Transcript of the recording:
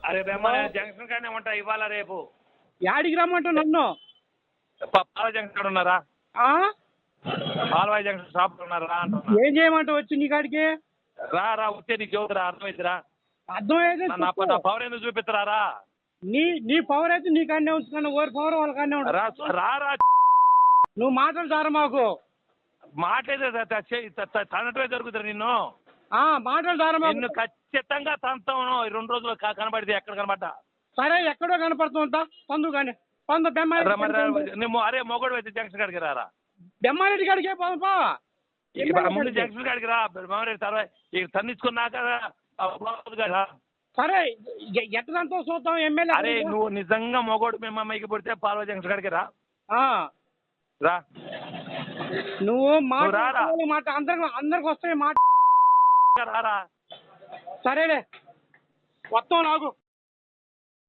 అరే బెమ్మ జంక్షన్ కాడనే ఉంటా ఇవాళ రేపు. యాడికి రమ్మంటావు నన్ను? పాల జంక్షన్ కాడ ఉన్నారా? ఆ? పాలవాయి జంక్షన్ షాప్ ఉన్నారా అంటున్నా. ఏం చేయమంటావు వచ్చి నీ కాడికి? రా రా వచ్చే నీకు చదువుతురా అర్థమైతురా? అర్థమైతే నా పవర్ ఎందుకు చూపిస్తారా? నీ పవర్ అయితే నీ కాడనే ఉంచుకున్నా, ఓరి పవర్ వాళ్ళ కాడనే ఉంటుంది. రా రా నువ్వు మాట్లాడతారా మాకు? మాట్లాడే తనటమే జరుగుతుంది నిన్ను. మాట్లాడతారా నిన్ను మాకు? ఖచ్చితంగా తంతాను 2 రోజులు కనబడితే ఎక్కడ కనబడ్డా. సరే ఎక్కడో కనపడుతుంటా పందు కానీ పందు నువ్వు అరే మొగడు అయితే జంక్షన్ కాడికి రారా. బెమ్మారెడ్డి కాడికే పంపా. ముందు జంక్షన్ కాడికి రా బెమ్మారెడ్డి తర్వాత ఇక తన్నించుకున్నాక సరే ఎట్టదంతా చూద్దాం ఎమ్మెల్యే. అరే నువ్వు నిజంగా మొగోడు మేము అమ్మాయికి పుడితే పాలవ జంక్షన్ కాడికి రా. రా నువ్వు రారా. మాట అందరికి వస్తాయి మాట. రారా. సరేలే వస్తాం నాకు.